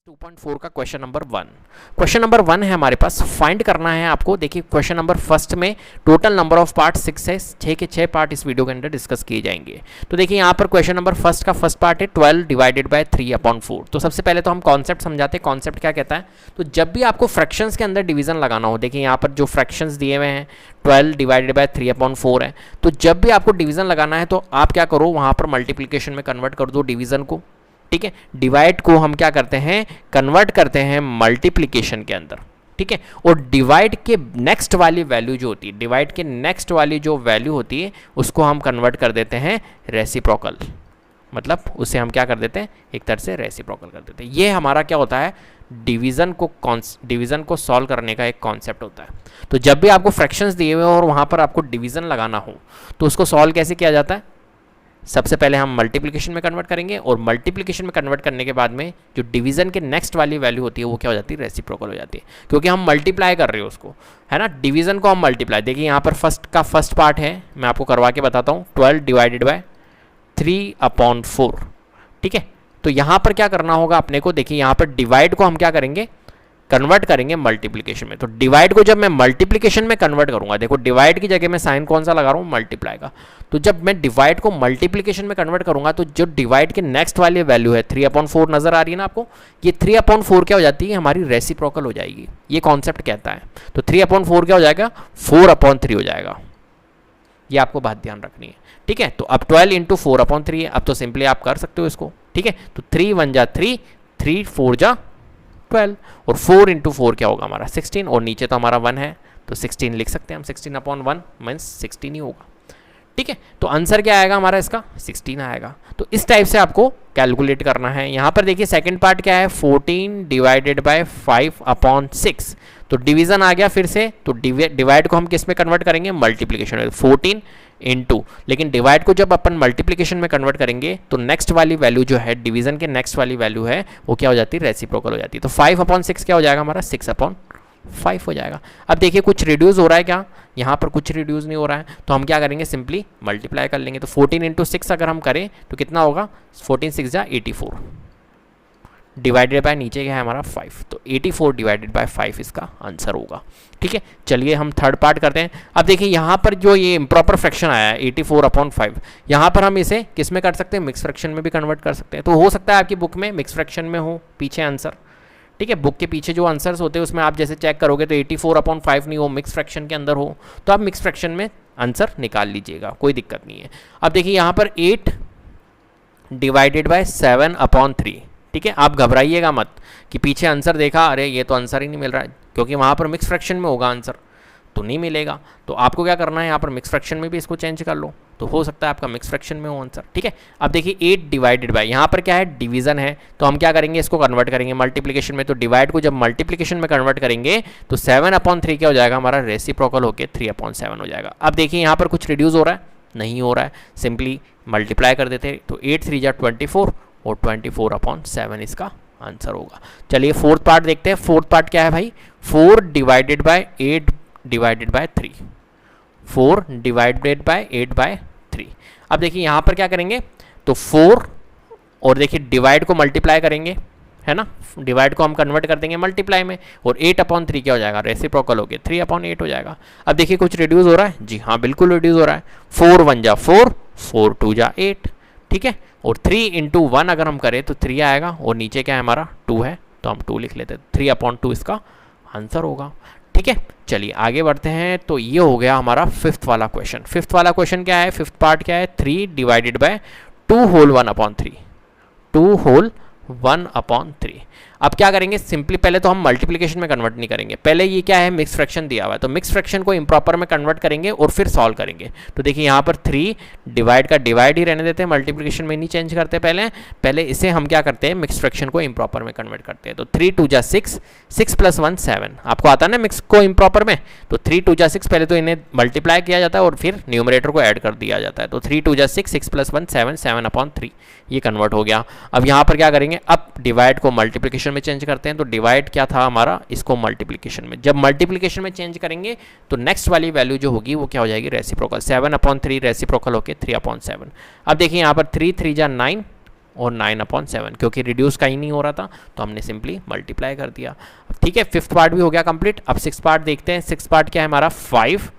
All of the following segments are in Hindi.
2.4 का क्वेश्चन नंबर 1। क्वेश्चन नंबर 1 है हमारे पास, फाइंड करना है आपको। देखिए क्वेश्चन नंबर फर्स्ट में टोटल नंबर ऑफ पार्ट 6 है, 6 के 6 पार्ट इस वीडियो के अंदर डिस्कस किए जाएंगे। तो देखिए यहाँ पर क्वेश्चन नंबर फर्स्ट का फर्स्ट पार्ट है 12 डिवाइडेड बाय 3/4। तो सबसे पहले तो हम कॉन्सेप्ट समझाते हैं। कॉन्सेप्ट क्या कहता है, तो जब भी आपको फ्रैक्शंस के अंदर डिवीजन लगाना हो, देखिए यहाँ पर जो फ्रैक्शंस दिए हुए हैं 12 डिवाइडेड बाय 3/4 है, तो जब भी आपको डिवीजन लगाना है तो आप क्या करो, वहाँ पर मल्टीप्लिकेशन में कन्वर्ट कर दो डिवीजन को। ठीक है, डिवाइड को हम क्या करते हैं, कन्वर्ट करते हैं मल्टीप्लिकेशन के अंदर। ठीक है, और डिवाइड के नेक्स्ट वाली वैल्यू जो होती है, डिवाइड के नेक्स्ट वाली जो वैल्यू होती है उसको हम कन्वर्ट कर देते हैं रेसिप्रोकल। मतलब उसे हम क्या कर देते हैं, एक तरह से रेसिप्रोकल कर देते हैं। ये हमारा क्या होता है, डिवीज़न को सॉल्व करने का एक कॉन्सेप्ट होता है। तो जब भी आपको फ्रैक्शंस दिए हुए और वहाँ पर आपको डिवीज़न लगाना हो तो उसको सॉल्व कैसे किया जाता है, सबसे पहले हम मल्टीप्लिकेशन में कन्वर्ट करेंगे और मल्टीप्लिकेशन में कन्वर्ट करने के बाद में जो डिवीजन के नेक्स्ट वाली वैल्यू होती है वो क्या हो जाती है, रेसिप्रोकल हो जाती है, क्योंकि हम मल्टीप्लाई कर रहे हो उसको, है ना, डिवीजन को हम मल्टीप्लाई। देखिए यहाँ पर फर्स्ट पार्ट है, मैं आपको करवा के बताता हूँ, 12 डिवाइडेड बाय 3/4। ठीक है, तो यहाँ पर क्या करना होगा अपने को, देखिए यहाँ पर डिवाइड को हम क्या करेंगे, कन्वर्ट करेंगे मल्टीप्लिकेशन में। तो डिवाइड को जब मैं मल्टीप्लिकेशन में कन्वर्ट करूंगा, देखो डिवाइड की जगह में साइन कौन सा लगा रहा हूँ, मल्टीप्लाई का। तो जब मैं डिवाइड को मल्टीप्लिकेशन में कन्वर्ट करूंगा तो जो डिवाइड के नेक्स्ट वाली वैल्यू है 3/4 नजर आ रही है ना आपको, ये 3/4 क्या हो जाती है, हमारी रेसिप्रोकल हो जाएगी। ये कॉन्सेप्ट कहता है। तो 3/4 क्या हो जाएगा, 4/3 हो जाएगा। ये आपको बात ध्यान रखनी है। ठीक है, तो अब 12 इंटू 4/3 है, अब तो सिंपली आप कर सकते हो इसको। ठीक है, तो 3 1 जा 3, 3 4 जा 12, और 4 इंटू 4 क्या होगा हमारा 16, और नीचे तो हमारा 1 है तो 16 लिख सकते हैं हम। 16/1 मीन्स 16 ही होगा। ठीक है, तो आंसर क्या आएगा हमारा, इसका 16 आएगा। तो इस टाइप से आपको कैलकुलेट करना है। यहाँ पर देखिए सेकंड पार्ट क्या है, 14 डिवाइडेड बाय 5/6। तो डिवीजन आ गया फिर से, तो डिवाइड को हम किस में कन्वर्ट करेंगे, मल्टीप्लिकेशन में, 14 इंटू, लेकिन डिवाइड को जब अपन मल्टीप्लिकेशन में कन्वर्ट करेंगे तो नेक्स्ट वाली वैल्यू जो है, डिवीजन के नेक्स्ट वाली वैल्यू है, वो क्या हो जाती है, रेसिप्रोकल हो जाती है। तो 5/6 क्या हो जाएगा हमारा, 6/5 हो जाएगा। अब देखिए कुछ रिड्यूस हो रहा है क्या, यहाँ पर कुछ रिड्यूस नहीं हो रहा है, तो हम क्या करेंगे, सिंपली मल्टीप्लाई कर लेंगे। तो 14 इंटू 6 अगर हम करें तो कितना होगा, 14 6 जा 84, डिवाइडेड बाय नीचे क्या है हमारा 5, तो 84 डिवाइडेड बाय 5 इसका आंसर होगा। ठीक है, चलिए हम थर्ड पार्ट करते हैं। अब देखिए यहाँ पर जो ये इम्प्रॉपर फ्रैक्शन आया है 84/5, यहाँ पर हम इसे किस में कर सकते हैं, मिक्स फ्रैक्शन में भी कन्वर्ट कर सकते हैं। तो हो सकता है आपकी बुक में मिक्स फ्रैक्शन में हो पीछे आंसर। ठीक है, बुक के पीछे जो आंसर्स होते हैं उसमें आप जैसे चेक करोगे तो 84/5 नहीं हो, मिक्स फ्रैक्शन के अंदर हो, तो आप मिक्स फ्रैक्शन में आंसर निकाल लीजिएगा, कोई दिक्कत नहीं है। अब देखिए यहाँ पर 8 डिवाइडेड बाय 7/3। ठीक है, आप घबराइएगा मत कि पीछे आंसर देखा, अरे ये तो आंसर ही नहीं मिल रहा है, क्योंकि वहाँ पर मिक्स फ्रैक्शन में होगा आंसर, तो नहीं मिलेगा। तो आपको क्या करना है, यहाँ पर मिक्स फ्रैक्शन में भी इसको चेंज कर लो, तो हो सकता है आपका मिक्स फ्रैक्शन में हो आंसर। ठीक है, अब देखिए 8 डिवाइडेड बाय, यहाँ पर क्या है, डिवीजन है, तो हम क्या करेंगे, इसको कन्वर्ट करेंगे मल्टीप्लिकेशन में। तो डिवाइड को जब मल्टीप्लिकेशन में कन्वर्ट करेंगे तो 7/3 क्या हो जाएगा हमारा, रेसिप्रोकल होकर 3/7 हो जाएगा। अब देखिए यहाँ पर कुछ रिड्यूस हो रहा है, नहीं हो रहा है, सिंपली मल्टीप्लाई कर देते हैं। तो 8 3 जा 24 और 24/7 इसका आंसर होगा। चलिए फोर्थ पार्ट देखते हैं। फोर्थ पार्ट क्या है भाई, 4 divided by 8 divided by 3, 4 divided by 8/3। अब देखिए यहाँ पर क्या करेंगे, तो 4 और देखिए डिवाइड को मल्टीप्लाई करेंगे, है ना, डिवाइड को हम कन्वर्ट कर देंगे मल्टीप्लाई में, और 8/3 क्या हो जाएगा, रेसिप्रोकल हो गया 3/8 हो जाएगा। अब देखिए कुछ रिड्यूस हो रहा है, जी हाँ बिल्कुल रिड्यूस हो रहा है, 4 1 जा 4, 4 2 जा 8। ठीक है, और 3 इंटू 1 अगर हम करें तो 3 आएगा, और नीचे क्या है हमारा 2 है, तो हम 2 लिख लेते हैं, 3/2 इसका आंसर होगा। ठीक है, चलिए आगे बढ़ते हैं। तो ये हो गया हमारा फिफ्थ वाला क्वेश्चन। फिफ्थ वाला क्वेश्चन क्या है, फिफ्थ पार्ट क्या है, 3 डिवाइडेड बाय 2 होल 1/3, 2 होल 1/3। अब क्या करेंगे, सिंपली पहले तो हम मल्टीप्लिकेशन में कन्वर्ट नहीं करेंगे, पहले ये क्या है, मिक्स फ्रैक्शन दिया हुआ है, तो मिक्स फ्रैक्शन को इम्प्रॉपर में कन्वर्ट करेंगे और फिर सॉल्व करेंगे। तो देखिए यहाँ पर 3 डिवाइड का डिवाइड ही रहने देते हैं, मल्टीप्लिकेशन में नहीं चेंज करते, पहले इसे हम क्या करते हैं, मिक्स फ्रैक्शन को इम्प्रॉपर में कन्वर्ट करते हैं। तो 3 2 जा 6, 6 + 1 7, आपको आता है ना मिक्स को इम्प्रॉपर में, तो 3 2 जा 6, पहले तो इन्हें मल्टीप्लाई किया जाता है और फिर न्यूमरेटर को ऐड कर दिया जाता है। तो 3 2 जा 6, 6 + 1 7, 7/3 ये कन्वर्ट हो गया। अब यहाँ पर क्या करेंगे, अब डिवाइड को मल्टीप्लिकेशन में चेंज करते हैं। तो डिवाइड क्या था हमारा, इसको मल्टीप्लिकेशन में, जब मल्टीप्लिकेशन में चेंज करेंगे तो नेक्स्ट वाली वैल्यू जो होगी वो क्या हो जाएगी, रेसिप्रोकल, 7/3 रेसिप्रोकल होके 3/7। अब देखिए यहाँ पर 3 3 जा 9 और 9/7, क्योंकि रिड्यूस कहीं नहीं हो रहा था तो हमने सिंपली मल्टीप्लाई कर दिया। ठीक है, फिफ्थ पार्ट भी हो गया कंप्लीट। अब सिक्स पार्ट देखते हैं। सिक्स पार्ट क्या है हमारा 5,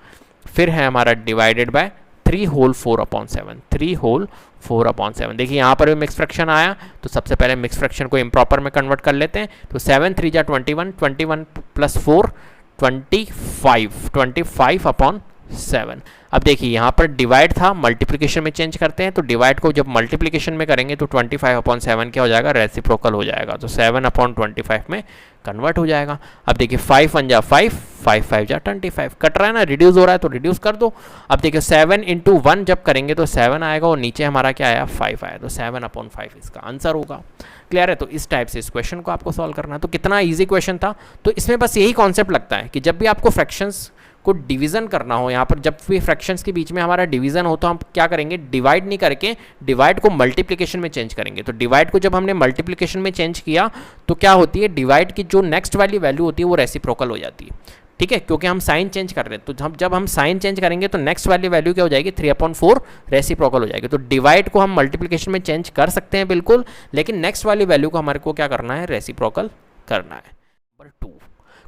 फिर है हमारा डिवाइडेड बाय 3 होल 4/7, 3 होल 4/7। देखिए यहाँ पर भी मिक्स फ्रैक्शन आया, तो सबसे पहले मिक्स फ्रैक्शन को इम्प्रॉपर में कन्वर्ट कर लेते हैं। तो 7 3 जा 21, 21 प्लस 4 25, 25/7। अब देखिए यहाँ पर डिवाइड था, मल्टीप्लिकेशन में चेंज करते हैं। तो डिवाइड को जब मल्टीप्लिकेशन में करेंगे तो 25/7 क्या हो जाएगा, रेसिप्रोकल हो जाएगा। तो 7/25 में कन्वर्ट हो जाएगा। अब देखिए 5 1 जा 5, 5 5 जा 25, कट रहा है ना, रिड्यूस हो रहा है तो रिड्यूस कर दो। अब देखिए 7 × 1 जब करेंगे तो 7 आएगा और नीचे हमारा क्या आया 5 आया, तो 7/5 इसका आंसर होगा। क्लियर है? तो इस टाइप से इस क्वेश्चन को आपको सॉल्व करना है। तो कितना इजी क्वेश्चन था। तो इसमें बस यही कॉन्सेप्ट लगता है कि जब भी आपको फ्रैक्शंस को डिवीजन करना हो, यहाँ पर जब भी फ्रैक्शंस के बीच में हमारा डिवीजन हो तो हम क्या करेंगे, डिवाइड नहीं करके डिवाइड को मल्टीप्लिकेशन में चेंज करेंगे। तो डिवाइड को जब हमने मल्टीप्लिकेशन में चेंज किया तो क्या होती है, डिवाइड की जो नेक्स्ट वाली वैल्यू होती है वो रेसिप्रोकल हो जाती है। ठीक है, क्योंकि हम साइन चेंज कर रहे हैं। तो जब हम साइन चेंज करेंगे तो नेक्स्ट वाली वैल्यू क्या हो जाएगी, 3/4 रेसिप्रोकल हो जाएगी। तो डिवाइड को हम मल्टीप्लिकेशन में चेंज कर सकते हैं बिल्कुल, लेकिन नेक्स्ट वाली वैल्यू को हमारे को क्या करना है, रेसिप्रोकल करना है। नंबर 2,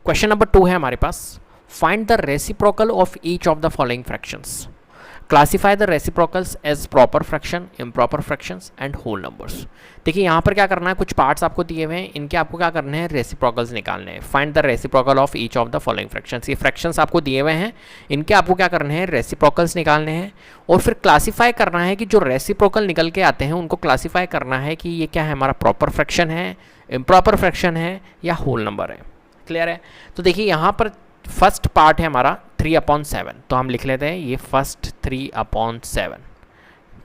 क्वेश्चन नंबर 2 है हमारे पास, find the reciprocal of each of the following fractions, classify the reciprocals as proper fraction, improper fractions and whole numbers। देखिए यहाँ पर क्या करना है, कुछ पार्ट्स आपको दिए हुए हैं, इनके आपको क्या करने हैं, रेसिप्रोकल्स निकालने हैं। Find the reciprocal of each of the following fractions, ये फ्रैक्शंस आपको दिए हुए हैं, इनके आपको क्या करने हैं, रेसिप्रोकल्स निकालने हैं। और फिर क्लासीफाई करना है कि जो रेसिप्रोकल निकल के आते हैं उनको क्लासीफाई करना है कि ये क्या है, हमारा प्रॉपर फ्रैक्शन है, इम्प्रॉपर फ्रैक्शन है या होल नंबर है। क्लियर है? तो देखिए यहाँ पर फर्स्ट पार्ट है हमारा 3/7, तो हम लिख लेते हैं ये फर्स्ट 3/7।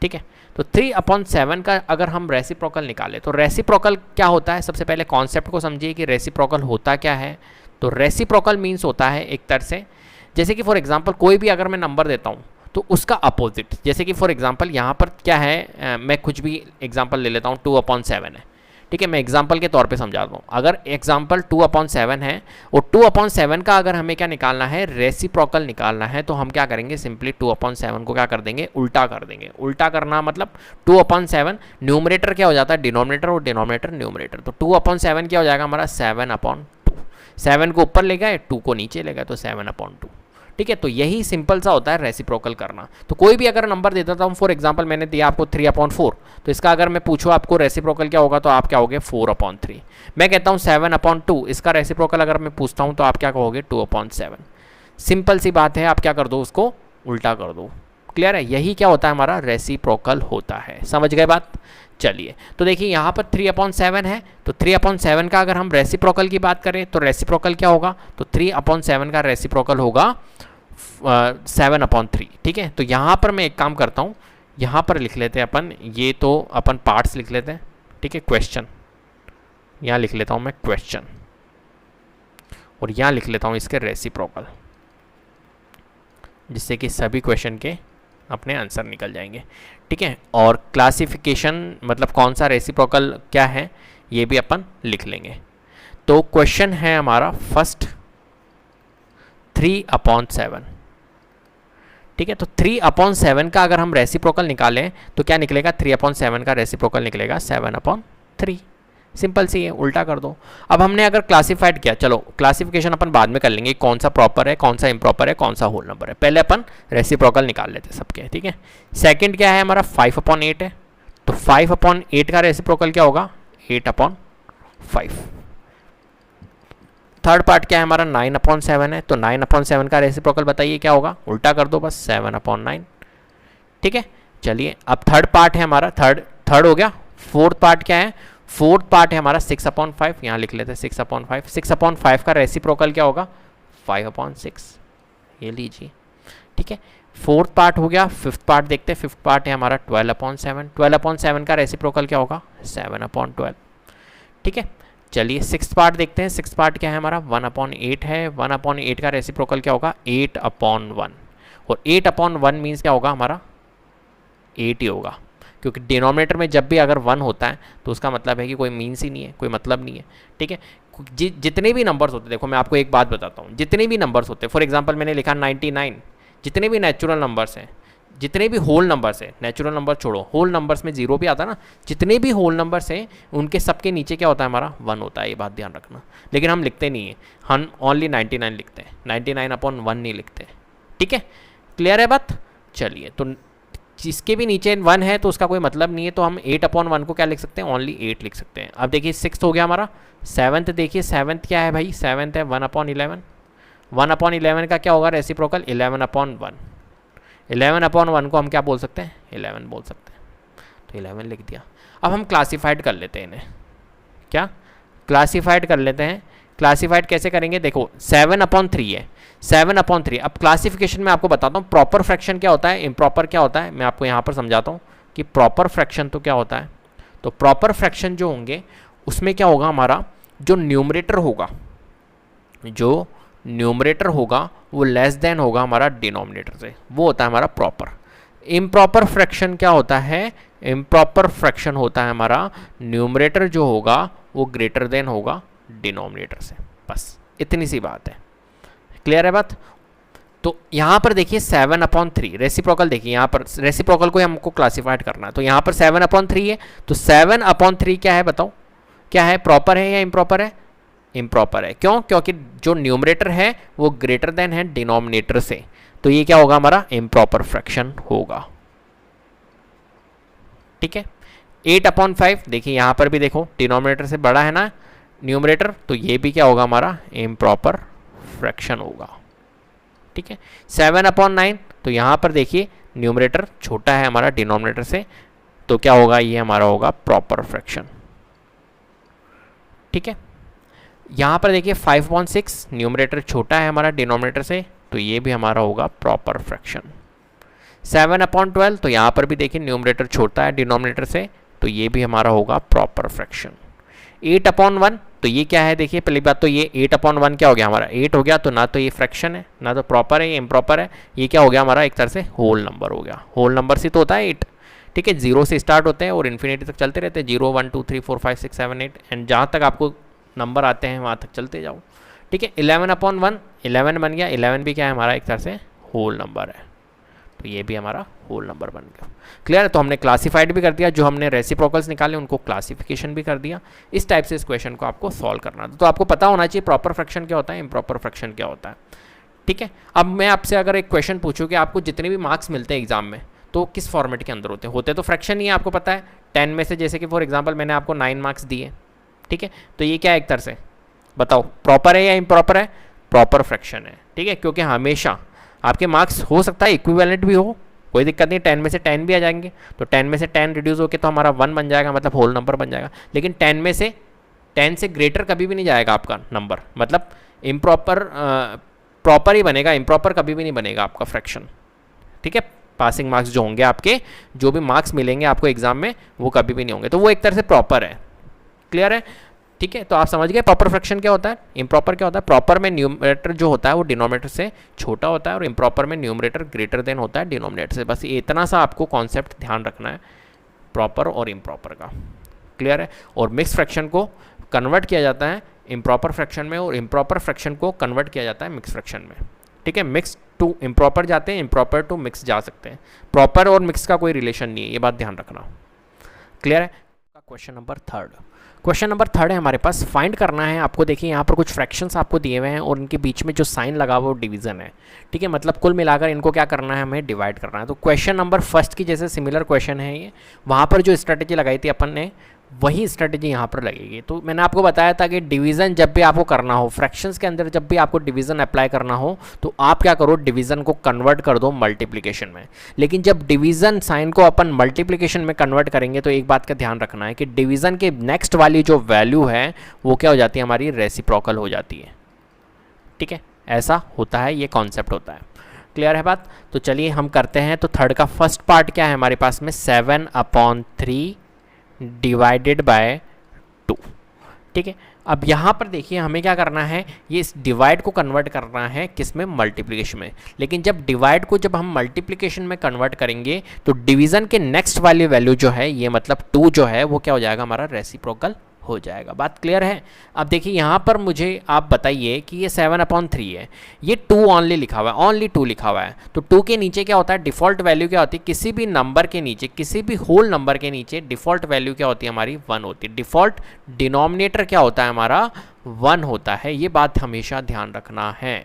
ठीक है, तो 3/7 का अगर हम रेसिप्रोकल निकालें तो रेसिप्रोकल क्या होता है, सबसे पहले कॉन्सेप्ट को समझिए कि रेसिप्रोकल होता क्या है। तो रेसिप्रोकल मीन्स होता है एक तरह से, जैसे कि फॉर एग्जांपल कोई भी अगर मैं नंबर देता हूँ तो उसका अपोजिट, जैसे कि फॉर एग्जांपल यहाँ पर क्या है, मैं कुछ भी एग्जांपल ले लेता हूँ, 2/7 है। ठीक है, मैं एग्जांपल के तौर पे समझाता हूँ। अगर एग्जांपल 2/7 है और 2/7 का अगर हमें क्या निकालना है, रेसिप्रोकल निकालना है, तो हम क्या करेंगे, सिंपली 2/7 को क्या कर देंगे, उल्टा कर देंगे। उल्टा करना मतलब 2/7 न्यूमरेटर क्या हो जाता है, डिनोमिनेटर, और डिनोमिनेटर न्यूमरेटर। तो 2/7 क्या हो जाएगा हमारा 7/2। 7 को ऊपर ले गए, 2 को नीचे ले गए, तो 7/2। ठीक है, तो यही सिंपल सा होता है रेसिप्रोकल करना। तो कोई भी अगर नंबर दे देता हूँ, फॉर एग्जांपल मैंने दिया आपको 3/4, तो इसका अगर मैं पूछूँ आपको रेसिप्रोकल क्या होगा, तो आप क्या होगे, 4/3। मैं कहता हूँ 7/2, इसका रेसिप्रोकल अगर मैं पूछता हूँ तो आप क्या कहोगे, 2/7। सिंपल सी बात है, आप क्या कर दो, उसको उल्टा कर दो। क्लियर है? यही क्या होता है, हमारा रेसिप्रोकल होता है। समझ गए बात? चलिए, तो देखिए यहाँ पर 3/7 है, तो 3/7 का अगर हम रेसिप्रोकल की बात करें तो रेसिप्रोकल क्या होगा, तो 3/7 का रेसिप्रोकल होगा 7/3। ठीक है, तो यहाँ पर मैं एक काम करता हूँ, यहाँ पर लिख लेते हैं अपन, ये तो अपन पार्ट्स लिख लेते हैं। ठीक है, क्वेश्चन यहाँ लिख लेता हूँ मैं क्वेश्चन, और यहाँ लिख लेता हूँ इसके रेसिप्रोकल, जिससे कि सभी क्वेश्चन के अपने आंसर निकल जाएंगे। ठीक है, और क्लासिफिकेशन मतलब कौन सा रेसिप्रोकल क्या है ये भी अपन लिख लेंगे। तो क्वेश्चन है हमारा फर्स्ट 3/7। ठीक है, तो 3/7 का अगर हम रेसिप्रोकल निकालें तो क्या निकलेगा, 3/7 का रेसिप्रोकल निकलेगा 7/3। सिंपल सी है, उल्टा कर दो। अब हमने अगर क्लासिफाइड किया, चलो क्लासिफिकेशन अपन बाद में कर लेंगे, कौन सा प्रॉपर है, कौन सा इम्प्रॉपर है, कौन सा होल नंबर है। पहले अपन रेसिप्रोकल निकाल लेते हैं सबके। ठीक है, सेकंड क्या है हमारा 5/8 है, तो 5/8 का रेसिप्रोकल क्या होगा, 8/5। थर्ड पार्ट क्या है हमारा 9/7 है, तो 9/7 का रेसिप्रोकल बताइए क्या होगा, उल्टा कर दो बस, 7/9। ठीक है, चलिए अब थर्ड पार्ट है हमारा, थर्ड हो गया। फोर्थ पार्ट क्या है, फोर्थ पार्ट है हमारा 6/5, यहाँ लिख लेते हैं 6/5। 6/5 का रेसिप्रोकल क्या होगा, 5/6। ये लीजिए। ठीक है, फोर्थ पार्ट हो गया। फिफ्थ पार्ट देखते हैं, फिफ्थ पार्ट है हमारा 12/7। 12/7 का रेसिप्रोकल क्या होगा, 7/12। ठीक है, चलिए सिक्स्थ पार्ट देखते हैं। सिक्स्थ पार्ट क्या है हमारा, 1/8 है। 1/8 का रेसिप्रोकल क्या होगा, 8/1। और 8/1 मीन्स क्या होगा हमारा, 8 ही होगा, क्योंकि डिनोमिनेटर में जब भी अगर 1 होता है तो उसका मतलब है कि कोई मीन्स ही नहीं है, कोई मतलब नहीं है। ठीक है, जितने भी नंबर्स होते हैं, देखो मैं आपको एक बात बताता हूँ, जितने भी नंबर्स होते हैं, फॉर एग्जांपल मैंने लिखा 99, जितने भी नेचुरल नंबर्स हैं, जितने भी होल नंबर्स है, नेचुरल नंबर छोड़ो, होल नंबर्स में जीरो भी आता है ना, जितने भी होल नंबर्स हैं उनके सबके नीचे क्या होता है हमारा 1 होता है, ये बात ध्यान रखना। लेकिन हम लिखते नहीं है, हम ओनली 99 लिखते हैं, 99/1 नहीं लिखते। ठीक है, क्लियर है बात। चलिए, तो जिसके भी नीचे 1 है तो उसका कोई मतलब नहीं है, तो हम 8/1 को क्या लिख सकते हैं, ओनली 8 लिख सकते हैं। अब देखिए 6 हो गया हमारा। 7th देखिए, 7th क्या है भाई, 7th है 1/11। 1/11 का क्या होगा रेसिप्रोकल, 11/1। 11/1 को हम क्या बोल सकते हैं, 11 बोल सकते हैं, तो 11 लिख दिया। अब हम क्लासीफाइड कर लेते हैं इन्हें, क्या क्लासीफाइड कर लेते हैं। क्लासीफाइड कैसे करेंगे, देखो 7/3 है, 7/3। अब क्लासिफिकेशन में आपको बताता हूँ प्रॉपर फ्रैक्शन क्या होता है, इम्प्रॉपर क्या होता है, मैं आपको यहाँ पर समझाता हूँ कि प्रॉपर फ्रैक्शन तो क्या होता है। तो प्रॉपर फ्रैक्शन जो होंगे उसमें क्या होगा, हमारा जो न्यूमरेटर होगा वो लेस देन होगा हमारा डिनोमिनेटर से, वो होता है हमारा प्रॉपर। इम्प्रॉपर फ्रैक्शन क्या होता है, इम्प्रॉपर फ्रैक्शन होता है हमारा न्यूमरेटर जो होगा वो ग्रेटर देन होगा डिनोमिनेटर से, बस इतनी सी बात है। क्लियर है बात। तो यहाँ पर देखिए 7/3 रेसिप्रोकल, देखिए यहाँ पर रेसिप्रोकल को हमको क्लासिफाइड करना है, तो यहाँ पर 7/3 है, तो 7/3 क्या है बताओ, क्या है, प्रॉपर है या इम्प्रॉपर है, इम्प्रॉपर है। क्यों, क्योंकि जो न्यूमरेटर है वो ग्रेटर देन है डिनोमिनेटर से, तो ये क्या होगा हमारा इम्प्रॉपर फ्रैक्शन होगा। ठीक है, 8/5 देखिए यहाँ पर भी देखो डिनोमिनेटर से बड़ा है ना न्यूमरेटर, तो ये भी क्या होगा हमारा इम्प्रॉपर फ्रैक्शन होगा। ठीक है, 7/9 तो यहाँ पर देखिए न्यूमरेटर छोटा है हमारा डिनोमिनेटर से, तो क्या होगा, ये हमारा होगा प्रॉपर फ्रैक्शन। ठीक है, यहाँ पर देखिए 5/6 न्यूमरेटर छोटा है हमारा डिनोमिनेटर से, तो ये भी हमारा होगा प्रॉपर फ्रैक्शन। 7/12 तो यहाँ पर भी देखिए न्यूमरेटर छोटा है डिनोमिनेटर से, तो ये भी हमारा होगा प्रॉपर फ्रैक्शन। 8/1 तो ये क्या है, देखिए पहली बात तो ये 8/1 क्या हो गया हमारा, 8 हो गया, तो ना तो ये फ्रैक्शन है ना तो प्रॉपर है, ये इम्प्रॉपर है, ये क्या हो गया हमारा एक तरह से होल नंबर हो गया। होल नंबर से तो होता है 8। ठीक है, 0 से स्टार्ट होते हैं और इन्फिनिटी तक चलते रहते हैं, 0 1 2 3 4 5 6 7 8 एंड जहाँ तक आपको नंबर आते हैं वहाँ तक चलते जाओ। ठीक है, 11/1 11 बन गया, 11 भी क्या है हमारा एक तरह से होल नंबर है, तो ये भी हमारा होल नंबर बन गया। क्लियर है, तो हमने क्लासिफाइड भी कर दिया, जो हमने रेसिप्रोकल्स निकाले उनको क्लासिफिकेशन भी कर दिया। इस टाइप से इस क्वेश्चन को आपको सॉल्व करना था, तो आपको पता होना चाहिए प्रॉपर फ्रैक्शन क्या होता है, इम्प्रॉपर फ्रैक्शन क्या होता है। ठीक है, अब मैं आपसे अगर एक क्वेश्चन पूछूँ कि आपको जितने भी मार्क्स मिलते हैं एग्जाम में तो किस फॉर्मेट के अंदर होते तो फ्रैक्शन ही है, आपको पता है 10 में से, जैसे कि फॉर एग्जाम्पल मैंने आपको 9 मार्क्स दिए। ठीक है, तो ये क्या है एक तरह से बताओ प्रॉपर है या इम्प्रॉपर है, प्रॉपर फ्रैक्शन है। ठीक है, क्योंकि हमेशा आपके मार्क्स हो सकता है इक्विवेलेंट भी हो, कोई दिक्कत नहीं, 10 में से 10 भी आ जाएंगे, तो 10 में से 10 रिड्यूस होकर तो हमारा 1 बन जाएगा, मतलब होल नंबर बन जाएगा। लेकिन 10 में से 10 से ग्रेटर कभी भी नहीं जाएगा आपका नंबर, मतलब इम्प्रॉपर प्रॉपर ही बनेगा, इम्प्रॉपर कभी भी नहीं बनेगा आपका फ्रैक्शन। ठीक है, पासिंग मार्क्स जो होंगे आपके, जो भी मार्क्स मिलेंगे आपको एग्जाम में वो कभी भी नहीं होंगे, तो वो एक तरह से प्रॉपर है। क्लियर है। ठीक है, तो आप समझ गए प्रॉपर फ्रैक्शन क्या होता है, इम्प्रॉपर क्या होता है। प्रॉपर में न्यूमरेटर जो होता है वो डिनोमिनेटर से छोटा होता है और इम्प्रॉपर में न्यूमरेटर ग्रेटर देन होता है डिनोमिनेटर से। बस इतना सा आपको कॉन्सेप्ट ध्यान रखना है प्रॉपर और इम्प्रॉपर का। क्लियर है। और मिक्स फ्रैक्शन को कन्वर्ट किया जाता है इम्प्रॉपर फ्रैक्शन में और इम्प्रॉपर फ्रैक्शन को कन्वर्ट किया जाता है मिक्स फ्रैक्शन में। ठीक है, मिक्स टू इम्प्रॉपर जाते हैं, इम्प्रॉपर टू मिक्स जा सकते हैं, प्रॉपर और मिक्स का कोई रिलेशन नहीं है, ये बात ध्यान रखना। क्लियर है। क्वेश्चन नंबर 3 क्वेश्चन नंबर 3 है हमारे पास, फाइंड करना है आपको। देखिए यहाँ पर कुछ फ्रैक्शंस आपको दिए हुए हैं और इनके बीच में जो साइन लगा हुआ वो डिवीजन है। ठीक है, मतलब कुल मिलाकर इनको क्या करना है, हमें डिवाइड करना है। तो क्वेश्चन नंबर 1 की जैसे सिमिलर क्वेश्चन है ये, वहाँ पर जो स्ट्रेटेजी लगाई थी अपन ने वही स्ट्रेटेजी यहाँ पर लगेगी। तो मैंने आपको बताया था कि डिवीज़न जब भी आपको करना हो, फ्रैक्शंस के अंदर जब भी आपको डिवीज़न अप्लाई करना हो तो आप क्या करो, डिवीज़न को कन्वर्ट कर दो मल्टीप्लिकेशन में। लेकिन जब डिवीज़न साइन को अपन मल्टीप्लिकेशन में कन्वर्ट करेंगे तो एक बात का ध्यान रखना है कि डिवीज़न के नेक्स्ट वाली जो वैल्यू है वो क्या हो जाती है, हमारी रेसिप्रोकल हो जाती है। ठीक है, ऐसा होता है, ये कॉन्सेप्ट होता है। क्लियर है बात। तो चलिए हम करते हैं। तो 3 का फर्स्ट पार्ट क्या है हमारे पास में, 7/3 डिवाइडेड बाय 2। ठीक है, अब यहाँ पर देखिए हमें क्या करना है, ये इस डिवाइड को कन्वर्ट करना है किस में, मल्टीप्लिकेशन में। लेकिन जब डिवाइड को जब हम मल्टीप्लिकेशन में कन्वर्ट करेंगे तो डिवीज़न के नेक्स्ट वाली वैल्यू जो है, ये मतलब 2 जो है वो क्या हो जाएगा, हमारा रेसिप्रोकल हो जाएगा। बात क्लियर है? अब देखिए यहाँ पर मुझे आप बताइए कि ये 7/3 है, ये 2 ओनली लिखा हुआ है, ओनली 2 लिखा हुआ है, तो 2 के नीचे क्या होता है, डिफ़ॉल्ट वैल्यू क्या होती है, किसी भी नंबर के नीचे, किसी भी होल नंबर के नीचे डिफ़ॉल्ट वैल्यू क्या होती है हमारी, 1 होती है। डिफ़ॉल्ट डिनोमिनेटर क्या होता है हमारा, 1 होता है। ये बात हमेशा ध्यान रखना है।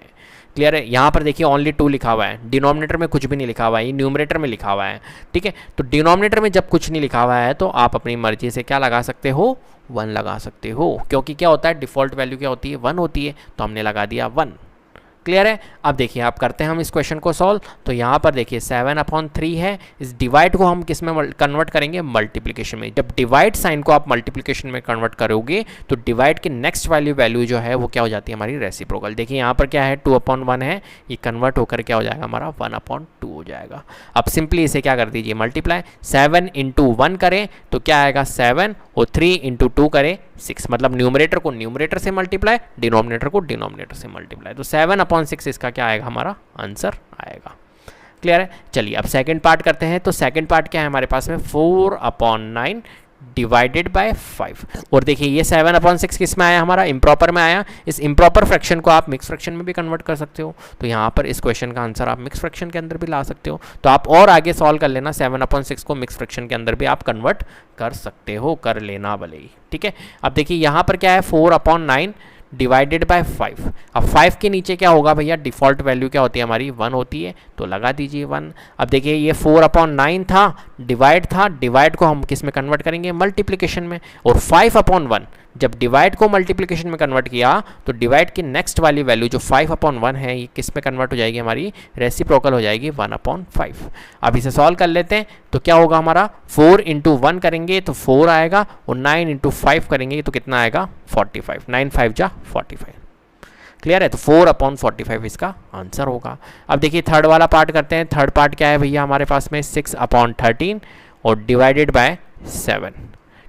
क्लियर है? यहाँ पर देखिए ओनली 2 लिखा हुआ है, डिनोमिनेटर में कुछ भी नहीं लिखा हुआ है, ये न्यूमरेटर में लिखा हुआ है। ठीक है, तो डिनोमिनेटर में जब कुछ नहीं लिखा हुआ है तो आप अपनी मर्जी से क्या लगा सकते हो, 1 लगा सकते हो, क्योंकि क्या होता है, डिफ़ॉल्ट वैल्यू क्या होती है, 1 होती है, तो हमने लगा दिया 1। क्लियर है? अब देखिए आप करते हैं हम इस क्वेश्चन को सॉल्व। तो यहाँ पर देखिए 7/3 है, इस डिवाइड को हम किस में कन्वर्ट करेंगे, मल्टीप्लिकेशन में। जब डिवाइड साइन को आप मल्टीप्लिकेशन में कन्वर्ट करोगे तो डिवाइड की नेक्स्ट वैल्यू जो है वो क्या हो जाती है हमारी, रेसिप्रोकल। देखिए यहाँ पर क्या है, 2/1 है, ये कन्वर्ट होकर क्या हो जाएगा हमारा, 1/2 हो जाएगा। अब सिंपली इसे क्या कर दीजिए, मल्टीप्लाई। 7 × 1 करें तो क्या आएगा 7, और 3 × 2 करें 6, मतलब न्यूमरेटर को न्यूमरेटर से मल्टीप्लाई, डिनोमिनेटर को डिनोमिनेटर से मल्टीप्लाई। तो 7/6 इसका क्या आएगा, हमारा आंसर आएगा। क्लियर है? चलिए अब सेकंड पार्ट करते हैं। तो सेकंड पार्ट क्या है हमारे पास में, 4/9 डिवाइडेड बाय 5। और देखिए ये 7/6 किस में आया हमारा, इम्प्रॉपर में आया। इस इम्प्रॉपर फ्रैक्शन को आप मिक्स फ्रैक्शन में भी कन्वर्ट कर सकते हो, तो यहाँ पर इस क्वेश्चन का आंसर आप मिक्स फ्रैक्शन के अंदर भी ला सकते हो। तो आप और आगे सॉल्व कर लेना, 7/6 को मिक्स फ्रैक्शन के अंदर भी आप कन्वर्ट कर सकते हो, कर लेना भले ही। ठीक है, अब देखिए यहाँ पर क्या है, 4/9 डिवाइडेड बाय 5। अब 5 के नीचे क्या होगा भैया, डिफ़ॉल्ट वैल्यू क्या होती है हमारी, 1 होती है, तो लगा दीजिए 1। अब देखिए ये 4/9 था, डिवाइड को हम किस में कन्वर्ट करेंगे, मल्टीप्लिकेशन में। और 5/1 जब डिवाइड को मल्टीप्लिकेशन में कन्वर्ट किया तो डिवाइड की नेक्स्ट वाली वैल्यू जो 5/1 है ये किस में कन्वर्ट हो जाएगी हमारी, रेसिप्रोकल हो जाएगी 1/5। अब इसे सॉल्व कर लेते हैं। तो क्या होगा हमारा, 4 × 1 करेंगे तो 4 आएगा, और 9 × 5 करेंगे तो कितना आएगा, 45। 9 5 जा 45। क्लियर है? तो 4/45 इसका आंसर होगा। अब देखिए थर्ड वाला पार्ट करते हैं। थर्ड पार्ट क्या है भैया हमारे पास में, 6/13 और डिवाइडेड बाय 7।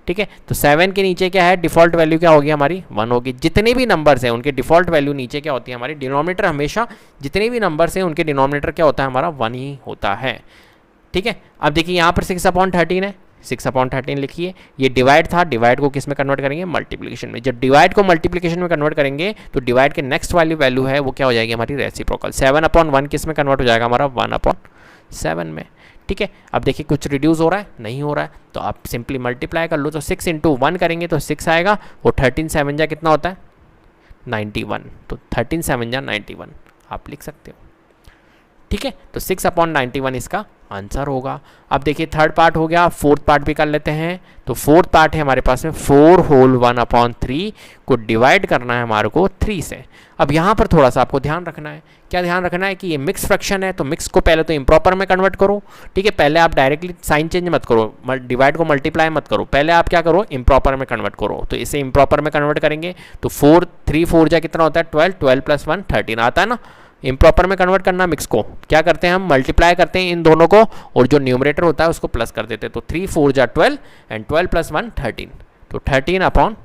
ठीक है, तो 7 के नीचे क्या है, डिफ़ॉल्ट वैल्यू क्या होगी हमारी, 1 होगी। जितने भी नंबर्स हैं उनके डिफ़ॉल्ट वैल्यू नीचे क्या होती है हमारी, डिनोमिनेटर हमेशा जितने भी नंबर्स हैं उनके डिनोमिनेटर क्या होता है हमारा, 1 ही होता है। ठीक है, अब देखिए यहाँ पर 6/13 है, 6/13 लिखिए। ये डिवाइड था, डिवाइड को किस में कन्वर्ट करेंगे, मल्टीप्लिकेशन में। जब डिवाइड को मल्टीप्लिकेशन में कन्वर्ट करेंगे तो डिवाइड के नेक्स्ट वाली वैल्यू है वो क्या हो जाएगी हमारी, रेसिप्रोकल। 7/1 किस में कन्वर्ट हो जाएगा हमारा, 1/7 में। ठीक है, अब देखिए कुछ रिड्यूस हो रहा है, नहीं हो रहा है, तो आप सिंपली मल्टीप्लाई कर लो। तो 6 × 1 करेंगे तो 6 आएगा, और 13 7 जा कितना होता है, 91। तो 13 7 जा 91 आप लिख सकते हो। ठीक है, तो 6/91 इसका आंसर होगा। अब देखिए थर्ड पार्ट हो गया, फोर्थ पार्ट भी कर लेते हैं। तो फोर्थ पार्ट है हमारे पास में 4 होल 1/3 को डिवाइड करना है हमारे को 3 से। अब यहाँ पर थोड़ा सा आपको ध्यान रखना है। क्या ध्यान रखना है कि ये मिक्स फ्रैक्शन है, तो मिक्स को पहले तो इम्प्रॉपर में कन्वर्ट करो। ठीक है, पहले आप डायरेक्टली साइन चेंज मत करो, डिवाइड को मल्टीप्लाई मत करो, पहले आप क्या करो, इम्प्रॉपर में कन्वर्ट करो। तो इसे इम्प्रॉपर में कन्वर्ट करेंगे तो 4 3 4 जा कितना होता है, 12, 12 + 1 13 आता है ना। इम्प्रॉपर में कन्वर्ट करना मिक्स को क्या करते हैं हम, मल्टीप्लाई करते हैं इन दोनों को, और जो न्यूमरेटर होता है उसको प्लस कर देते हैं। तो 3 4 जा 12 एंड 12 + 1 13, तो 13/3।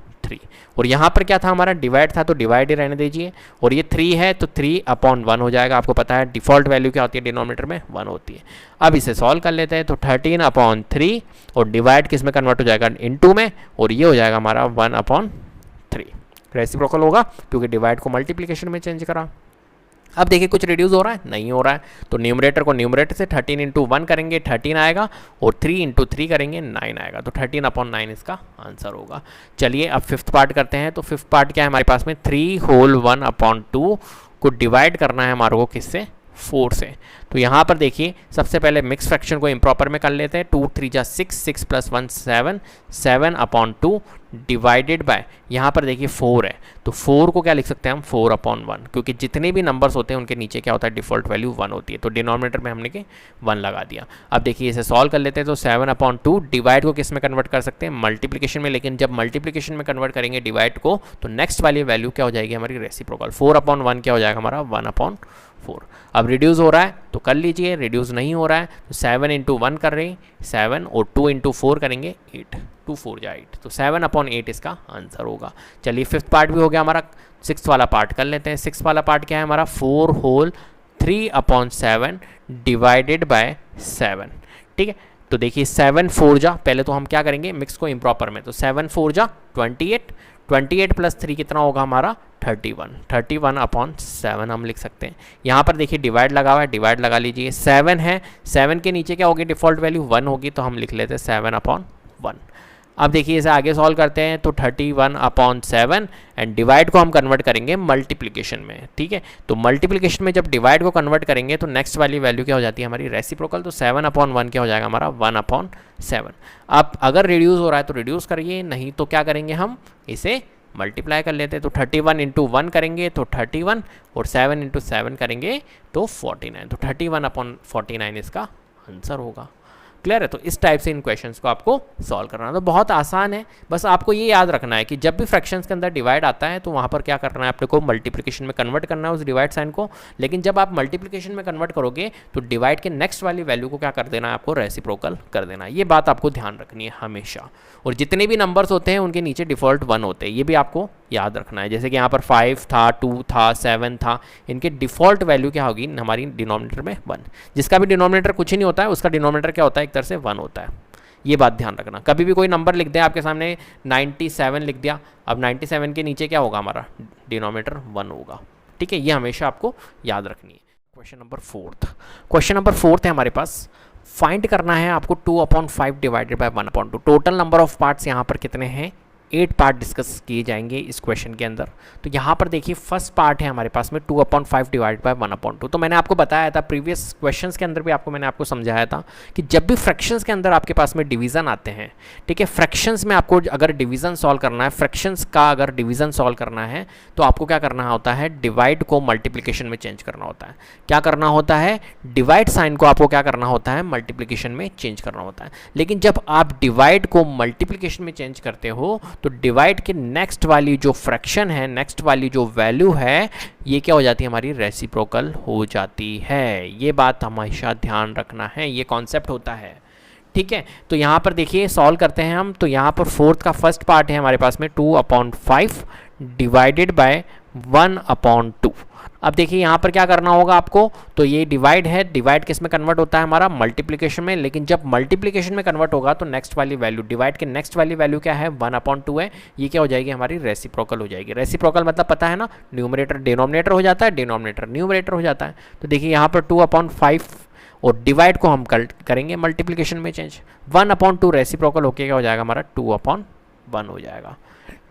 और यहाँ पर क्या था हमारा, डिवाइड था, तो डिवाइड ही रहने दीजिए। और ये 3 है तो 3/1 हो जाएगा। आपको पता है डिफ़ॉल्ट वैल्यू क्या होती है डिनोमिनेटर में, 1 होती है। अब इसे सॉल्व कर लेते हैं। तो 13/3 और डिवाइड किस में कन्वर्ट हो जाएगा, इनटू में, और ये हो जाएगा हमारा 1/3। रेसिप्रोकल होगा क्योंकि डिवाइड को मल्टीप्लिकेशन में चेंज करा। अब देखिए कुछ रिड्यूस हो रहा है, नहीं हो रहा है, तो न्यूमरेटर को न्यूमरेटर से 13 × 1 करेंगे 13 आएगा, और 3 × 3 करेंगे 9 आएगा। तो 13/9 इसका आंसर होगा। चलिए अब फिफ्थ पार्ट करते हैं। तो फिफ्थ पार्ट क्या है हमारे पास में, 3 होल 1/2 को डिवाइड करना है हमारे को किससे, 4 से। तो यहाँ पर देखिए सबसे पहले मिक्स फ्रैक्शन को इम्प्रॉपर में कर लेते हैं। 2 3 जा 6, 6 + 1 7, 7/2 डिवाइडेड बाय, यहाँ पर देखिए 4 है, तो 4 को क्या लिख सकते हैं हम, 4/1, क्योंकि जितने भी नंबर्स होते हैं उनके नीचे क्या होता है, डिफ़ॉल्ट वैल्यू 1 होती है। तो डिनोमिनेटर में हमने 1 लगा दिया। अब देखिए इसे सॉल्व कर लेते हैं। तो 7/2 डिवाइड को किस में कन्वर्ट कर सकते हैं, मल्टीप्लिकेशन में। लेकिन जब मल्टीप्लिकेशन में कन्वर्ट करेंगे डिवाइड को तो नेक्स्ट वाली वैल्यू क्या हो जाएगी हमारी, रेसिप्रोकल। 4/1 क्या हो जाएगा हमारा, 1/4। अब रिड्यूस हो रहा है तो कर लीजिए, रिड्यूस नहीं हो रहा है तो 7 × 1 कर रहे हैं 7, और 2 × 4 करेंगे 8, 2 4 जा 8, तो 7/8 इसका आंसर होगा। चलिए फिफ्थ पार्ट भी हो गया हमारा। सिक्स वाला पार्ट कर लेते हैं। सिक्स वाला पार्ट क्या है हमारा, 4 होल 3/7 डिवाइडेड बाय 7। ठीक है, तो देखिए 7 4 जा, पहले तो हम क्या करेंगे मिक्स को इम्प्रॉपर में, तो 7 4 जा 28, 28 प्लस 3 कितना होगा हमारा 31, 31 अपॉन 7 हम लिख सकते हैं। यहाँ पर देखिए डिवाइड लगा हुआ है, डिवाइड लगा लीजिए, 7 है, 7 के नीचे क्या होगी डिफ़ॉल्ट वैल्यू 1 होगी, तो हम लिख लेते हैं 7 अपॉन 1। अब देखिए इसे आगे सॉल्व करते हैं, तो 31 अपॉन 7 एंड डिवाइड को हम कन्वर्ट करेंगे मल्टीप्लिकेशन में, ठीक है। तो मल्टीप्लिकेशन में जब डिवाइड को कन्वर्ट करेंगे तो नेक्स्ट वाली वैल्यू क्या हो जाती है हमारी रेसिप्रोकल, तो 7 अपॉन 1 क्या हो जाएगा हमारा 1 अपॉन 7। अब अगर रिड्यूस हो रहा है तो रिड्यूस करिए, नहीं तो क्या करेंगे हम इसे मल्टीप्लाई कर लेते हैं, तो 31 इंटू 1 करेंगे तो 31 और 7 इंटू 7 करेंगे तो 49, तो 31 अपॉन 49 इसका आंसर होगा। क्लियर है। तो इस टाइप से इन क्वेश्चंस को आपको सॉल्व करना है, तो बहुत आसान है। बस आपको ये याद रखना है कि जब भी फ्रैक्शंस के अंदर डिवाइड आता है तो वहाँ पर क्या करना है, अपने को मल्टीप्लिकेशन में कन्वर्ट करना है उस डिवाइड साइन को। लेकिन जब आप मल्टीप्लिकेशन में कन्वर्ट करोगे तो डिवाइड के नेक्स्ट वाली वैल्यू को क्या कर देना है, आपको रेसिप्रोकल कर देना है। ये बात आपको ध्यान रखनी है हमेशा। और जितने भी नंबर्स होते हैं उनके नीचे डिफ़ॉल्ट 1 होते हैं, ये भी आपको याद रखना है। जैसे कि यहाँ पर 5 था, 2 था, 7 था, इनके डिफ़ॉल्ट वैल्यू क्या होगी हमारी डिनोमिनेटर में 1। जिसका भी डिनोमिनेटर कुछ ही नहीं होता है उसका डिनोमिनेटर क्या होता है, एक तरह से 1 होता है। ये बात ध्यान रखना। कभी भी कोई नंबर लिख दें आपके सामने 97 लिख दिया, अब 97 के नीचे क्या होगा हमारा डिनोमिनेटर 1 होगा, ठीक है। ये हमेशा आपको याद रखनी है। क्वेश्चन नंबर 4, क्वेश्चन नंबर 4 है हमारे पास, फाइंड करना है आपको 2/5 divided by 1/2। Total number of parts यहाँ पर कितने हैं, 8 पार्ट डिस्कस किए जाएंगे इस क्वेश्चन के अंदर। तो यहाँ पर देखिए फर्स्ट पार्ट है हमारे पास में 2/5 डिवाइड बाय 1/2। तो मैंने आपको बताया था प्रीवियस क्वेश्चंस के अंदर भी मैंने आपको समझाया था कि जब भी फ्रैक्शंस के अंदर आपके पास में डिवीजन आते हैं, ठीक है, फ्रैक्शंस में आपको अगर डिवीजन सॉल्व करना है, फ्रैक्शंस का अगर डिवीजन सॉल्व करना है तो आपको क्या करना होता है, डिवाइड को मल्टीप्लिकेशन में चेंज करना होता है। क्या करना होता है, डिवाइड साइन को आपको क्या करना होता है, मल्टीप्लिकेशन में चेंज करना होता है। लेकिन जब आप डिवाइड को मल्टीप्लिकेशन में चेंज करते हो तो डिवाइड के नेक्स्ट वाली जो फ्रैक्शन है, नेक्स्ट वाली जो वैल्यू है, ये क्या हो जाती है हमारी रेसिप्रोकल हो जाती है। ये बात हमेशा ध्यान रखना है, ये कॉन्सेप्ट होता है, ठीक है। तो यहाँ पर देखिए सॉल्व करते हैं हम। तो यहाँ पर फोर्थ का फर्स्ट पार्ट है हमारे पास में 2/5 डिवाइडेड बाय 1/2। अब देखिए यहाँ पर क्या करना होगा आपको, तो ये डिवाइड है, डिवाइड किस में कन्वर्ट होता है हमारा मल्टीप्लिकेशन में। लेकिन जब मल्टीप्लिकेशन में कन्वर्ट होगा तो नेक्स्ट वाली वैल्यू, डिवाइड के नेक्स्ट वाली वैल्यू क्या है 1/2 है, ये क्या हो जाएगी हमारी रेसिप्रोकल हो जाएगी। रेसिप्रोकल मतलब पता है ना, न्यूमरेटर डिनोमिनेटर हो जाता है, डिनोमिनेटर न्यूमरेटर हो जाता है। तो देखिए यहाँ पर 2/5 और डिवाइड को हम करेंगे मल्टीप्लिकेशन में चेंज, 1/2 रेसिप्रोकल होके क्या हो जाएगा हमारा 2/1 हो जाएगा,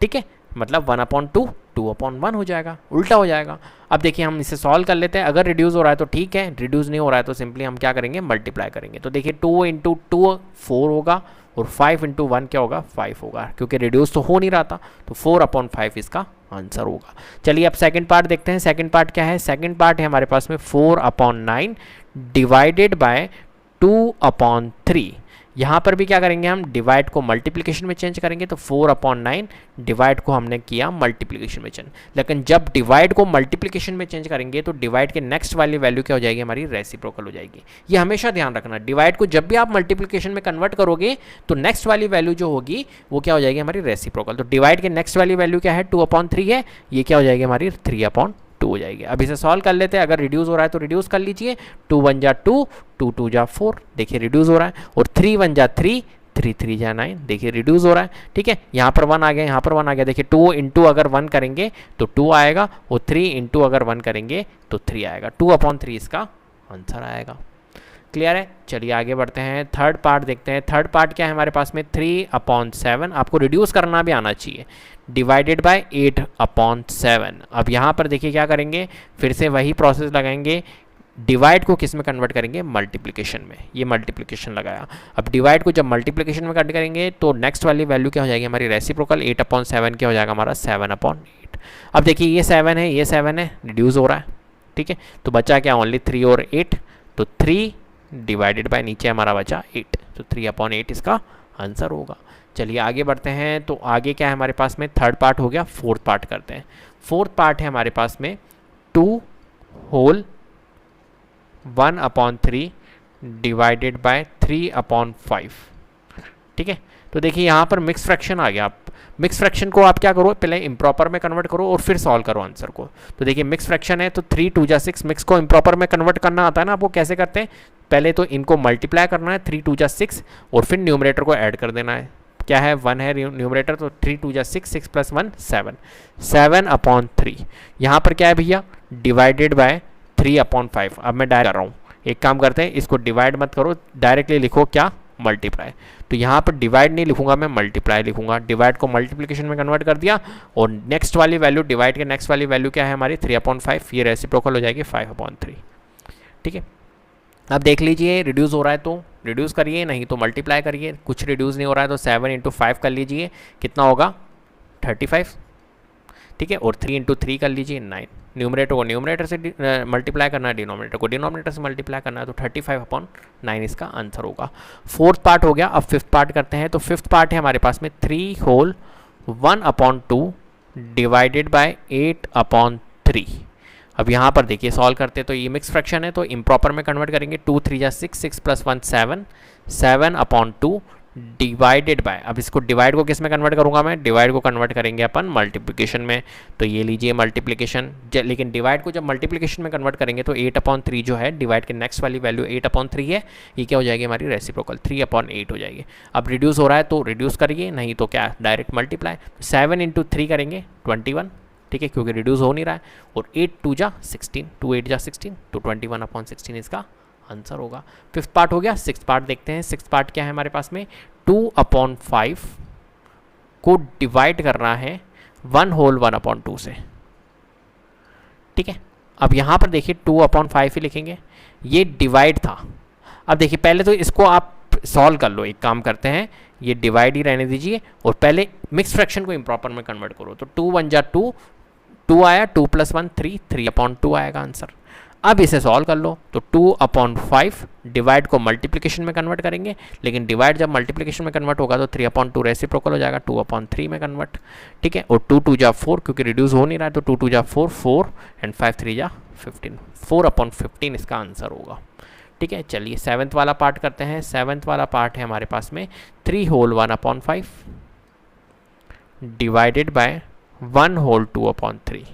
ठीक है। मतलब 1/2 2/1 हो जाएगा, उल्टा हो जाएगा। अब देखिए हम इसे सॉल्व कर लेते हैं। अगर रिड्यूस हो रहा है तो ठीक है, रिड्यूस नहीं हो रहा है तो सिंपली हम क्या करेंगे, मल्टीप्लाई करेंगे। तो देखिए 2 × 2 4 होगा और 5 × 1 क्या होगा 5 होगा, क्योंकि रिड्यूस तो हो नहीं रहा था, तो 4/5 इसका आंसर होगा। चलिए अब सेकंड पार्ट देखते हैं। सेकंड पार्ट क्या है, सेकंड पार्ट है हमारे पास में 4/9 डिवाइडेड बाय 2/3। यहाँ पर भी क्या करेंगे हम, डिवाइड को मल्टीप्लिकेशन में चेंज करेंगे। तो 4/9 डिवाइड को हमने किया मल्टीप्लिकेशन में चेंज। लेकिन जब डिवाइड को मल्टीप्लिकेशन में चेंज करेंगे तो डिवाइड के नेक्स्ट वाली वैल्यू क्या हो जाएगी हमारी रेसिप्रोकल हो जाएगी। ये हमेशा ध्यान रखना, डिवाइड को जब भी आप मल्टीप्लिकेशन में कन्वर्ट करोगे तो नेक्स्ट वाली वैल्यू जो होगी वो क्या हो जाएगी हमारी रेसिप्रोकल। तो डिवाइड के नेक्स्ट वाली वैल्यू क्या है 2/3 है, ये क्या हो जाएगी हमारी 3/2 हो जाएगी। अब इसे सॉल्व कर लेते हैं। अगर रिड्यूस हो रहा है तो रिड्यूस कर लीजिए, 2 × 1 = 2, 2 × 2 = 4, देखिए रिड्यूस हो रहा है। और 3 × 1 = 3, 3 × 3 = 9, देखिए रिड्यूस हो रहा है, ठीक है। यहाँ पर 1 आ गया, यहाँ पर 1 आ गया। देखिए 2 × अगर 1 करेंगे तो 2 आएगा, और 3 × अगर 1 करेंगे तो 3 आएगा। 2/3 इसका आंसर आएगा। क्लियर है। चलिए आगे बढ़ते हैं, थर्ड पार्ट देखते हैं। थर्ड पार्ट क्या है हमारे पास में 3/7, आपको रिड्यूस करना भी आना चाहिए, डिवाइडेड बाय 8/7। अब यहाँ पर देखिए क्या करेंगे, फिर से वही प्रोसेस लगाएंगे। डिवाइड को किस में कन्वर्ट करेंगे, मल्टीप्लिकेशन में। ये मल्टीप्लिकेशन लगाया। अब डिवाइड को जब मल्टीप्लिकेशन में कन्वर्ट करेंगे तो नेक्स्ट वाली वैल्यू क्या हो जाएगी हमारी रेसिप्रोकल, 8/7 क्या हो जाएगा हमारा 7/8। अब देखिए ये 7 है, ये 7 है, रिड्यूस हो रहा है, ठीक है। तो बचा क्या, ओनली 3 और 8, तो 3 डिवाइडेड बाय नीचे हमारा बचा 8, तो 3/8 इसका आंसर होगा। चलिए आगे बढ़ते हैं। तो आगे क्या है हमारे पास में, थर्ड पार्ट हो गया, फोर्थ पार्ट करते हैं। फोर्थ पार्ट है हमारे पास में 2 होल 1/3 डिवाइडेड बाय 3/5, ठीक है। तो देखिए यहाँ पर मिक्स फ्रैक्शन आ गया। आप मिक्स फ्रैक्शन को आप क्या करो, पहले इम्प्रॉपर में कन्वर्ट करो और फिर सॉल्व करो आंसर को। तो देखिए मिक्स फ्रैक्शन है तो 3 × 2 = 6, मिक्स को इम्प्रॉपर में कन्वर्ट करना आता है ना आपको, कैसे करते हैं, पहले तो इनको मल्टीप्लाई करना है, 3 2 जा 6 और फिर न्यूमरेटर को ऐड कर देना है। क्या है 1 है न्यूमरेटर, तो 3 2 जा 6, 6 + 1 7, 7/3। यहाँ पर क्या है भैया डिवाइडेड बाय 3/5। अब मैं डायरेक्ट कर रहा हूँ, एक काम करते हैं इसको डिवाइड मत करो, डायरेक्टली लिखो क्या मल्टीप्लाई। तो यहाँ पर डिवाइड नहीं लिखूंगा मैं, मल्टीप्लाई लिखूंगा। डिवाइड को मल्टीप्लिकेशन में कन्वर्ट कर दिया और नेक्स्ट वाली वैल्यू डिवाइड के नेक्स्ट वाली वैल्यू क्या है हमारी 3/5, ये रेसिप्रोकल हो जाएगी 5/3। ठीक है, अब देख लीजिए रिड्यूस हो रहा है तो रिड्यूस करिए, नहीं तो मल्टीप्लाई करिए। कुछ रिड्यूस नहीं हो रहा है तो 7 × 5 कर लीजिए, कितना होगा 35। ठीक है, और 3 × 3 कर लीजिए 9। न्यूमरेटर को न्यूमरेटर से मल्टीप्लाई करना है, डिनोमिनेटर को डिनोमिनेटर से मल्टीप्लाई करना है, तो 35/9 इसका आंसर होगा। फोर्थ पार्ट हो गया। अब फिफ्थ पार्ट करते हैं। तो फिफ्थ पार्ट है हमारे पास में 3 होल 1/2 डिवाइडेड बाय 8/3। अब यहाँ पर देखिए सॉल्व करते तो ये मिक्स फ्रैक्शन है तो इम्प्रॉपर में कन्वर्ट करेंगे। 2 3 जा 6, 6 + 1 7, 7/2 डिवाइडेड बाय, अब इसको डिवाइड को किस में कन्वर्ट करूंगा मैं, डिवाइड को कन्वर्ट करेंगे अपन मल्टीप्लिकेशन में। तो ये लीजिए मल्टीप्लिकेशन, लेकिन डिवाइड को जब मल्टीप्लिकेशन में कन्वर्ट करेंगे तो 8/3 जो है डिवाइड के नेक्स्ट वाली वैल्यू 8/3 है, ये क्या हो जाएगी हमारी रेसिप्रोकल 3/8 हो जाएगी। अब रिड्यूस हो रहा है तो रिड्यूस करिए, नहीं तो क्या डायरेक्ट मल्टीप्लाई। 7 × 3 करेंगे 21। ठीक है, क्योंकि रिड्यूस हो नहीं रहा है। और 8 2 जा 16, 2 8 जा 16, तो 21/16 इसका आंसर होगा। फिफ्थ पार्ट हो गया। सिक्स पार्ट देखते हैं। सिक्स पार्ट क्या है हमारे पास में, 2/5 को डिवाइड करना है 1 होल 1/2 से। ठीक है, अब यहाँ पर देखिए 2/5 ही लिखेंगे, ये डिवाइड था। अब देखिए पहले तो इसको आप सॉल्व कर लो, एक काम करते हैं ये डिवाइड ही रहने दीजिए और पहले मिक्स फ्रैक्शन को इम्प्रॉपर में कन्वर्ट करो। तो 2 1 जा 2, 2 आया, 2 + 1 3, 3/2 आएगा आंसर। अब इसे सॉल्व कर लो तो 2/5 डिवाइड को मल्टीप्लिकेशन में कन्वर्ट करेंगे, लेकिन डिवाइड जब मल्टीप्लिकेशन में कन्वर्ट होगा तो 3/2 रेसिप्रोकल हो जाएगा 2/3 में कन्वर्ट। ठीक है, और 2 2 जा 4, क्योंकि रिड्यूस हो नहीं रहा है तो 2 2 जा 4, 4 एंड 5 3 जा 15, 4/15 इसका आंसर होगा। ठीक है, चलिए सेवन्थ वाला पार्ट करते हैं। सेवन्थ वाला पार्ट है हमारे पास में 3 होल 1/5 डिवाइडेड बाय 1 होल 2/3।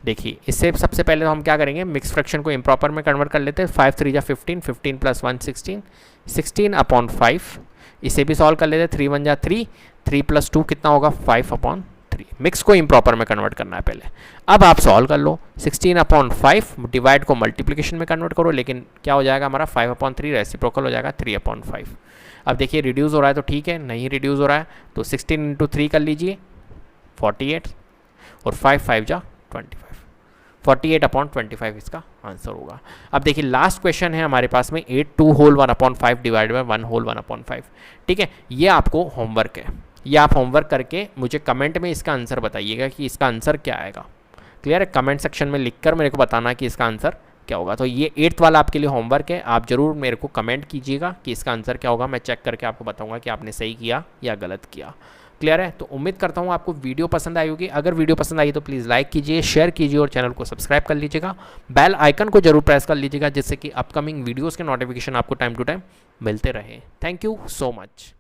देखिए इससे सबसे पहले तो हम क्या करेंगे, मिक्स फ्रैक्शन को इम्प्रॉपर में कन्वर्ट कर लेते हैं। 5 3 जा 15, 15 + 1 16, 16/5। इसे भी सॉल्व कर लेते हैं। 3 1 जा 3, 3 + 2 कितना होगा 5/3। मिक्स को इम्प्रॉपर में कन्वर्ट करना है पहले। अब आप सॉल्व कर लो, 16/5 डिवाइड को मल्टीप्लिकेशन में कन्वर्ट करो, लेकिन क्या हो जाएगा हमारा 5/3 रेसिप्रोकल हो जाएगा 3/5। अब देखिए रिड्यूस हो रहा है तो ठीक है, नहीं रिड्यूस हो रहा है तो 16 × 3 कर लीजिए 48 और 5 5 जा 25, 48/25 इसका आंसर होगा। अब देखिए लास्ट क्वेश्चन है हमारे पास में 8 2 होल 1/5 डिवाइड बाय 1 होल 1/5। ठीक है, ये आपको होमवर्क है, ये आप होमवर्क करके मुझे कमेंट में इसका आंसर बताइएगा कि इसका आंसर क्या आएगा। क्लियर है, कमेंट सेक्शन में लिखकर मेरे को बताना कि इसका आंसर क्या होगा। तो ये 8th वाला आपके लिए होमवर्क है, आप ज़रूर मेरे को कमेंट कीजिएगा कि इसका आंसर क्या होगा। मैं चेक करके आपको बताऊंगा कि आपने सही किया या गलत किया। क्लियर है, तो उम्मीद करता हूँ आपको वीडियो पसंद आई होगी। अगर वीडियो पसंद आई तो प्लीज़ लाइक कीजिए, शेयर कीजिए और चैनल को सब्सक्राइब कर लीजिएगा। बेल आइकन को जरूर प्रेस कर लीजिएगा जिससे कि अपकमिंग वीडियोज़ के नोटिफिकेशन आपको टाइम टू टाइम मिलते रहे। Thank you so much.